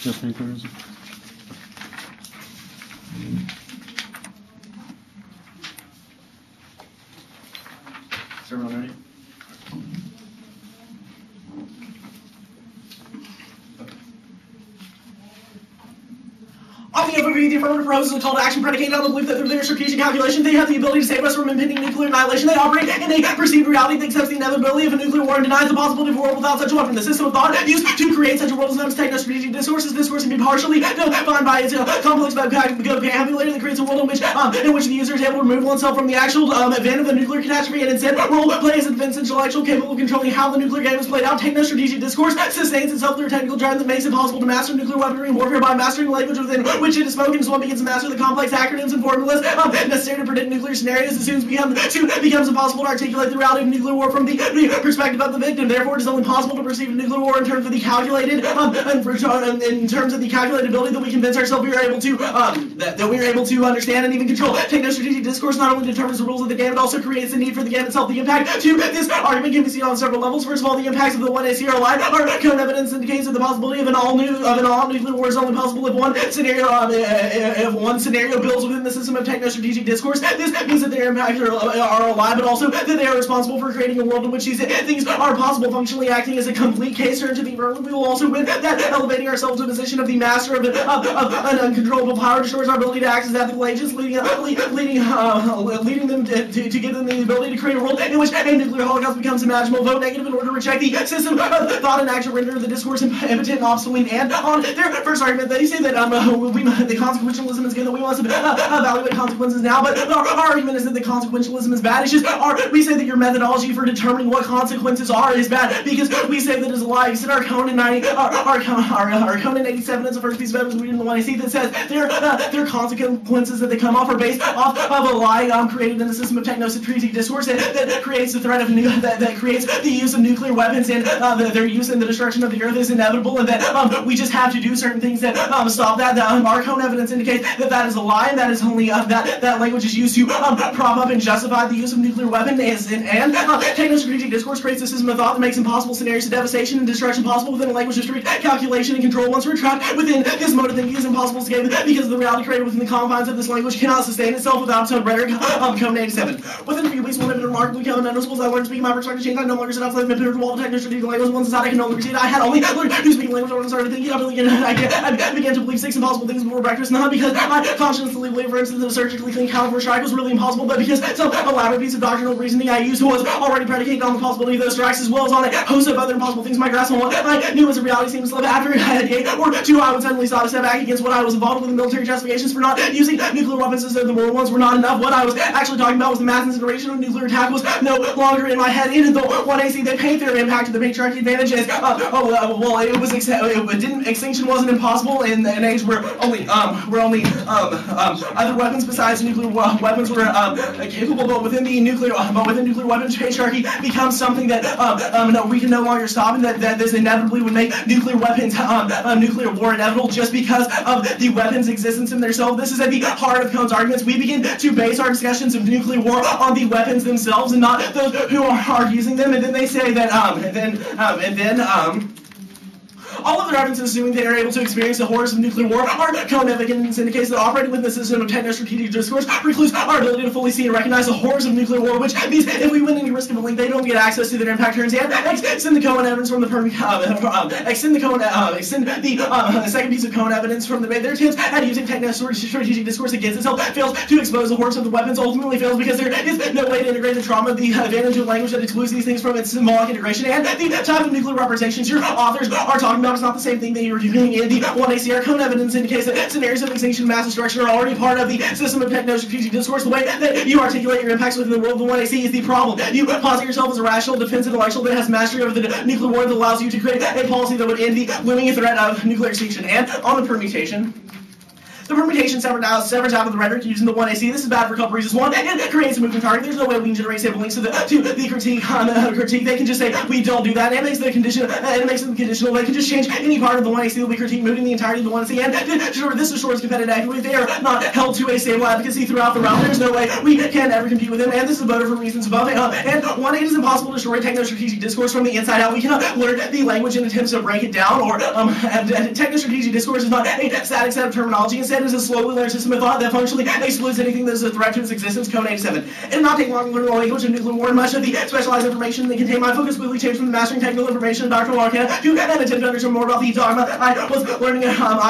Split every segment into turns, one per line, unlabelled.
Yes, nuclearism.
Is everyone ready? On the FOV, the affirmative proposes a call to action predicated on the belief that through their strategic calculation, they have the ability to save us from impending nuclear annihilation. They operate in a perceived reality that accepts the inevitability of a nuclear war and denies the possibility of a world without such a weapon. The system of thought used to create such a world is known as techno-strategic discourse. This discourse can be partially defined by its complex vocabulary that creates a world in which the user is able to remove oneself from the actual event of a nuclear catastrophe and instead role play as a defense intellectual capable of controlling how the nuclear game is played out. Techno-strategic discourse sustains itself through a technical drive that makes it possible to master nuclear weaponry and warfare by mastering the language within which it is spoken. As one begins to master the complex acronyms and formulas necessary to predict nuclear scenarios, as soon as it becomes impossible to articulate the reality of nuclear war from the perspective of the victim. Therefore, it is only possible to perceive nuclear war in terms of the calculated, in terms of the calculated ability that we convince ourselves we are able to that we are able to understand and even control. Techno-strategic discourse not only determines the rules of the game, it also creates the need for the game itself. The impact to this argument can be seen on several levels. First of all, the impacts of the 1AC are alive. Our current evidence indicates that the possibility of an all nuclear war is only possible if one scenario builds within the system of techno-strategic discourse. This means that their impacts are alive, but also that they are responsible for creating a world in which these things are possible, functionally acting as a complete case turn to the affirmative. We will also win that elevating ourselves to a position of the master of an uncontrollable power destroys our ability to act as ethical agents, leading them to give them the ability to create a world in which a nuclear holocaust becomes imaginable. Vote negative in order to reject the system of thought and action, render the discourse impotent and obsolete. And on their first argument, they say that the consequentialism is good, that we must evaluate consequences now, but our argument is that the consequentialism is bad. It's just we say that your methodology for determining what consequences are is bad because we say that it's a lie. You said our Conan 87 is the first piece of evidence we didn't want to see that says their consequences that they come off are based off of a lie created in the system of techno-strategic discourse that creates the threat of that creates the use of nuclear weapons and their use and the destruction of the earth is inevitable, and that we just have to do certain things that stop that. Our Conan evidence indicates that is a lie, and that is only that language is used to prop up and justify the use of nuclear weapons. And techno-strategic discourse creates a system of thought that makes impossible scenarios of devastation and destruction possible within a language of strict calculation and control. Once we're trapped within this mode of thinking, it is impossible to escape because the reality created within the confines of this language cannot sustain itself without its own rhetoric. Conan 87. Within a few weeks, one of the remarkably common noticeables I learned to speak my perspective change. I no longer set outside the pivotal wall of techno-strategic language. Once inside, I can no longer see it. I had only learned to speak language when I started thinking. I began to believe 6 impossible things before breakfast, not because I consciously believed, for instance, that a surgically clean caliber strike was really impossible, but because some elaborate piece of doctrinal reasoning I used was already predicated on the possibility of those strikes, as well as on a host of other impossible things. My grasp on what I knew as a reality seemed to slip after a day or two. I would suddenly stop a step back against what I was involved with. The military justifications for not using nuclear weapons as though the moral ones were not enough. What I was actually talking about was the mass incineration of nuclear attack was no longer in my head. Even though 1AC, they paint their impact to the patriarchy advantage as extinction wasn't impossible in an age where only other weapons besides nuclear weapons were capable, but within nuclear weapons patriarchy becomes something that we can no longer stop, and that this inevitably would make nuclear weapons nuclear war inevitable just because of the weapons' existence in themselves. This is at the heart of Cohn's arguments. We begin to base our discussions of nuclear war on the weapons themselves and not those who are using them, and then they say that all of their evidence assuming they are able to experience the horrors of nuclear war are Cohen evidence indicates that operating within the system of techno-strategic discourse precludes our ability to fully see and recognize the horrors of nuclear war, which means if we win any risk of a link, they don't get access to their impact turns and extend the Cohen evidence from the second piece of Cohen evidence from their attempts at using techno-strategic discourse against itself fails to expose the horrors of the weapons, ultimately fails because there is no way to integrate the trauma of the advantage of language that excludes these things from its symbolic integration, and the type of nuclear representations your authors are talking about is not the same thing that you're doing in the 1ACR. Cohen evidence indicates that scenarios of extinction and mass destruction are already part of the system of techno-strategic discourse. The way that you articulate your impacts within the world of the 1AC is the problem. You posit yourself as a rational defense intellectual that has mastery over the nuclear war that allows you to create a policy that would end the looming threat of nuclear extinction. And on the permutation, The permutation severs out of the rhetoric using the 1AC. This is bad for a couple reasons. One, it creates a moving target. There's no way we can generate stable links to the critique. They can just say we don't do that. It makes the condition. It makes them conditional. They can just change any part of the 1AC that we critique, moving the entirety of the 1AC. And this destroys competitive activity. They are not held to a stable advocacy throughout the round. There's no way we can ever compete with them. And this is voted for reasons above. And one, it is impossible to destroy techno-strategic discourse from the inside out. We cannot learn the language in attempts to break it down. Or techno-strategic discourse is not a static set of terminology. Instead, it is a slowly learned system of thought that functionally excludes anything that is a threat to its existence. Code 87. It did not take long to learn the language of nuclear war, and much of the specialized information that contained my focus quickly changed from the mastering technical information of doctrinal arcana to an attempt to understand more about the dogma I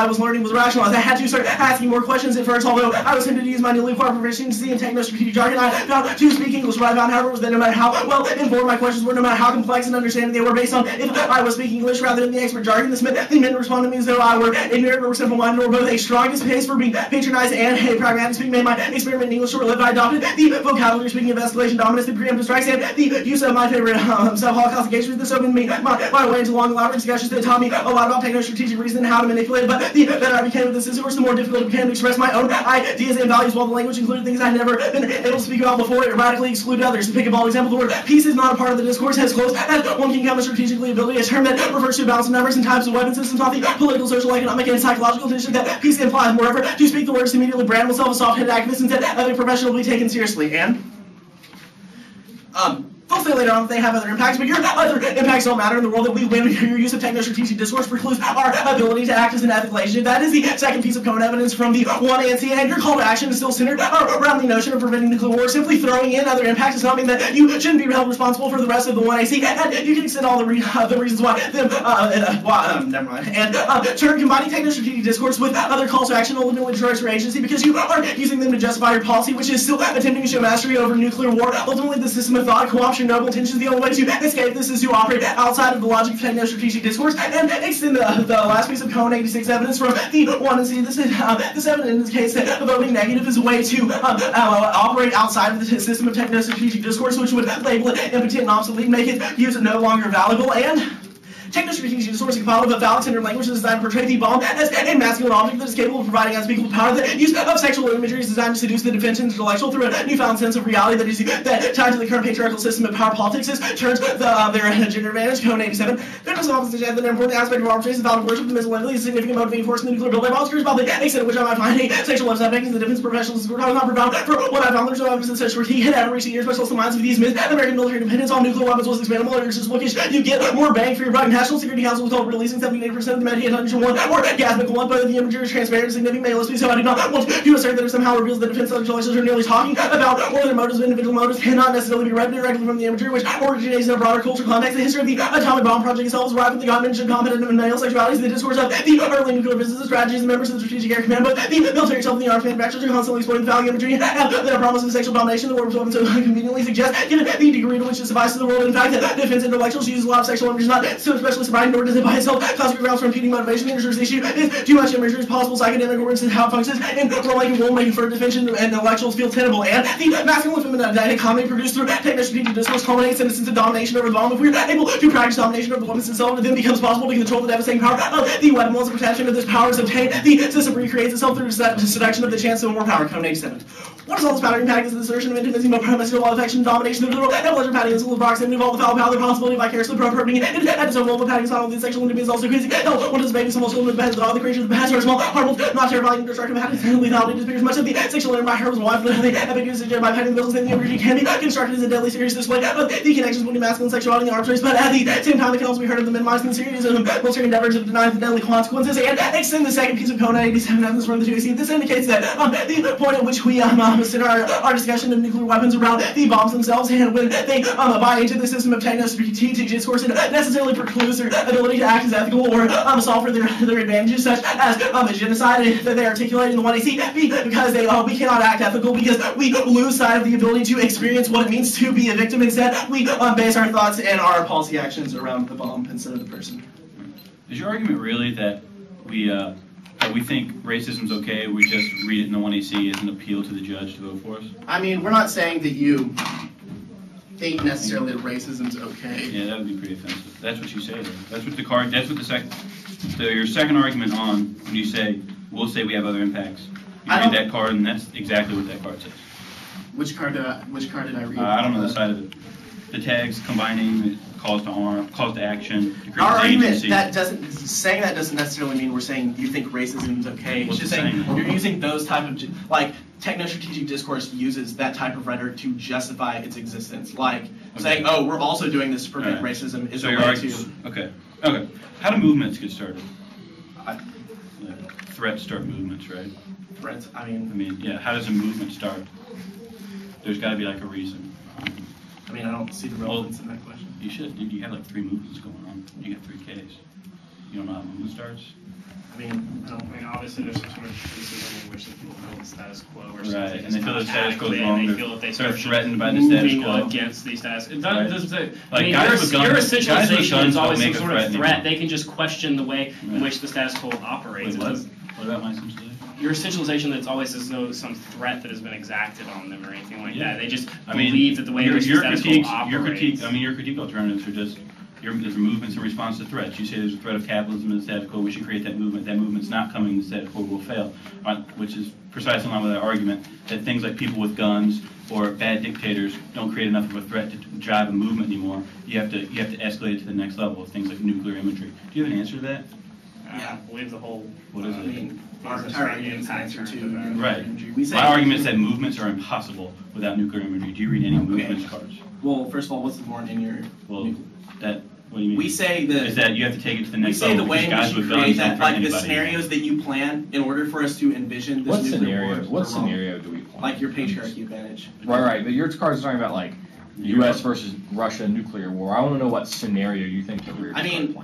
was learning was rationalized. I had to start asking more questions at first, although I was tempted to use my newly acquired proficiency in techno-strategic jargon. I found to speak English. What I found, however, was that no matter how well informed my questions were, no matter how complex and understanding they were based on if I was speaking English rather than the expert jargon, this meant the men to respond to me as though I were ignorant or simple-minded or both. A strongest pace for being patronized and a pragmatic speaking made my experiment in English short-lived. I adopted the vocabulary speaking of escalation, dominance, the preemptive strikes, and the use of my favorite sub-Holocaust engagements. This opened me my way into long, elaborate discussions that taught me a lot about techno-strategic reason and how to manipulate it. But the better I became with this discourse, the more difficult it became to express my own ideas and values, while the language included things I'd never been able to speak about before. It radically excluded others. To pick a ball example, the word peace is not a part of the discourse as close as one can come to strategically ability, a term that refers to a balance of numbers and types of weapon systems, not the political, social, economic, and psychological tension that peace implies. Moreover, to speak the words to immediately brand myself a soft-headed activist instead of a professional to be taken seriously. And they'll say later on that they have other impacts, but your other impacts don't matter in the world that we live in. Your use of techno-strategic discourse precludes our ability to act as an ethical agent. That is the second piece of code evidence from the 1ANC, and your call to action is still centered around the notion of preventing nuclear war. Simply throwing in other impacts does not mean that you shouldn't be held responsible for the rest of the 1AC, and you can extend all the reasons why never mind. And turn combining techno-strategic discourse with other calls to action ultimately destroys your agency because you are using them to justify your policy, which is still attempting to show mastery over nuclear war. Ultimately, the system of thought, co-option, noble intentions, the only way to escape this is to operate outside of the logic of techno-strategic discourse and extend the last piece of code 86 evidence from the 1AC. This evidence indicates that voting negative is a way to operate outside of the system of techno-strategic discourse, which would label it impotent and obsolete, make its use no longer valuable, and techno-strategic discourse is compiled of a phallic-centered language that is designed to portray the bomb as a masculine object that is capable of providing unspeakable power. The use of sexual imagery is designed to seduce the defensive intellectual through a newfound sense of reality that tied to the current patriarchal system of power politics turns their gender advantage. Code 87. Fitness of opposition has an important aspect of arbitration, valid worship, the missile is a significant motivating force in the nuclear building. I'm curious about the extent to which I might find a sexual left subject in the defense professionals. We're not profound for what I found. There's no evidence that such critique had ever recent years, special minds of these myths. American military dependence on nuclear weapons was expandable. It's just lookish. You get more bang for your buck. National Security Council was told releasing 78% of the Medicaid hydrogen one or gasmic one, but the imagery is transparent and significant. May let's be so I do not want to assert that it somehow reveals the defense legislation are nearly talking about or their motives of individual motives cannot necessarily be read directly from the imagery, which originates in a broader cultural context. The history of the atomic bomb project itself is rife with the comments of competitive and male sexualities, the discourse of the early nuclear business strategies, and members of the Strategic Air Command, but the military itself and the arms manufacturers are constantly exploiting the phallic imagery and their promise of sexual domination. The war was so conveniently suggests, given the degree to which it suffices the world. In fact, that defense intellectuals use a lot of sexual imagery, not so especially surprising, nor does it by itself cause grounds for imputing motivation. The interesting issue is too much imagery is possible psychedemic or instance how it functions, and role-making, role-making for defense and intellectuals feel tenable. And the masculine and feminine dichotomy produced through techno-strategic discourse culminates in a sense of domination over the bomb. If we're able to practice domination over the weapons itself, it then becomes possible to control the devastating power of the weapon. Once the protection of this power is obtained, the system recreates itself through seduction of the chance of more power. Code 87. What is all this power impact is the assertion of intimacy, no premise, law of affection, domination, the literal and pleasure padding, the soul of proximity, of all the foul power, the possibility of vicariously property, and at its own level, padding, not only sexual intimacy is also crazy. Hell, one of the babies, almost children, the creation of the past are small, harmful, not terrifying, and destructive, and lethality disappears much of the sexual inner by her was wife, the epic usage by padding the bills, and the imagery can be constructed as a deadly serious display of the connections between masculine sexuality and the arms race, but at the same time, it can also be heard of the minimizing the serious and military endeavors of denying the deadly consequences, and extend the second piece of code 87 evidence from the 2AC. This indicates that the point at which we center our discussion of nuclear weapons around the bombs themselves, and when they buy into the system of techno-strategic discourse, it necessarily precludes their ability to act as ethical or solve for their advantages, such as genocide that they articulate in the 1AC, because we cannot act ethical because we lose sight of the ability to experience what it means to be a victim. Instead, we base our thoughts and our policy actions around the bomb instead of the person.
Is your argument really that we think racism's okay, we just read it in the 1AC as an appeal to the judge to vote for us?
I mean, we're not saying that you think necessarily that racism's okay.
Yeah, that would be pretty offensive. That's what you say, though. That's what your second argument on when you say we'll say we have other impacts. You
I
read
don't-
that card, and that's exactly what that card says.
Which card did I read?
I don't know the side of it. The tags combining calls to arm, calls to action.
Our argument
agency.
that doesn't necessarily mean we're saying you think racism is okay. It's
What's
just
it
saying
saying?
you're using those type of like techno-strategic discourse uses that type of rhetoric to justify its existence. Like saying, "Oh, we're also doing this to prevent
Right.
racism" is
So
a
you're
way
arguing.
to.
Okay. How do movements get started?
I-
Threats start movements, right?
Threats.
I mean, yeah. How does a movement start? There's got to be like a reason.
I don't see the relevance in that question.
You should. Dude, you have like 3 movements going on. You got 3 Ks. You don't know how a movement starts?
I don't.
Obviously there's some sort of criticism in which the people feel the status quo or something.
Right, and they feel the
is
status quo is
adequate,
wrong.
and they feel that they
They're
start
threatened by the status
moving
quo.
against the status. It
Right.
doesn't say.
Like, guys with
your
guns- guys with
essentialization
guns
is always
don't
some
make a
sort
threat
of threat.
anymore.
They can just question the way in
Right.
which the status quo operates.
Wait,
It
what?
doesn't-
What about my essentialization?
Your essentialization that's always there's no some threat that has been exacted on them or anything like
Yeah.
that. They just
I mean,
believe that the way in
your,
which the
your
status quo
critiques,
operates.
your critique alternatives are just there's movements in response to threats. You say there's a threat of capitalism in the status quo. We should create that movement. That movement's not coming. The status quo will fail, which is precisely in line with our argument that things like people with guns or bad dictators don't create enough of a threat to drive a movement anymore. You have to escalate it to the next level of things like nuclear imagery. Do you have an answer to that?
Yeah.
I believe the whole.
What is it?
Our entire argument is an answer to
Right.
We say
My argument is that movements are impossible without nuclear imagery. Do you read any movements cards?
Well, first of all, what's the warrant in your?
Well, that. What do you mean?
We say that
is that you have to take it to the
we
next
say
level.
the way in
because
which
guys
you
with
create
guns don't
that,
threaten
like the
anybody.
scenarios that you plan in order for us to envision this
What
nuclear
scenario?
war.
What
are wrong.
scenario do we plan?
Like your patriarchy advantage.
Right. But your cards are talking about like U.S. versus Russia nuclear war. I want to know what scenario you think that we're.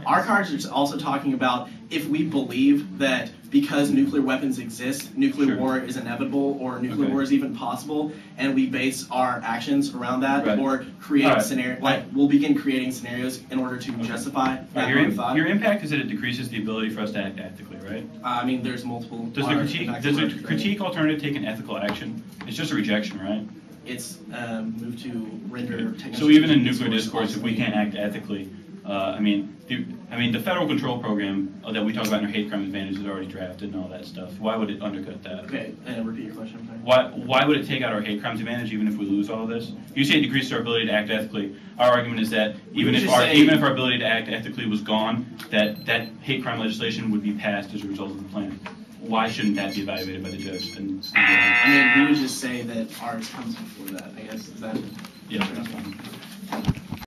Our cards are also talking about if we believe that because nuclear weapons exist, nuclear
Sure.
war is inevitable or nuclear
Okay.
war is even possible, and we base our actions around that,
Right.
or create
All right.
scenario like we'll begin creating scenarios in order to justify that
Your,
mode of thought.
your impact is that it decreases the ability for us to act ethically, right?
There's multiple.
Does the critique alternative take an ethical action? It's just a rejection, right?
It's moved to render.
So even in nuclear discourse, if we can't act ethically, the federal control program that we talk about in our hate crime advantage is already drafted and all that stuff. Why would it undercut that?
Okay, and repeat your question. I'm sorry.
Why would it take out our hate crimes advantage even if we lose all of this? You say it decreases our ability to act ethically. Our argument is that even if our ability to act ethically was gone, that hate crime legislation would be passed as a result of the plan. Why shouldn't that be evaluated by the judge?
We would just say that ours comes before that. I guess is that.
Yeah, that's fine.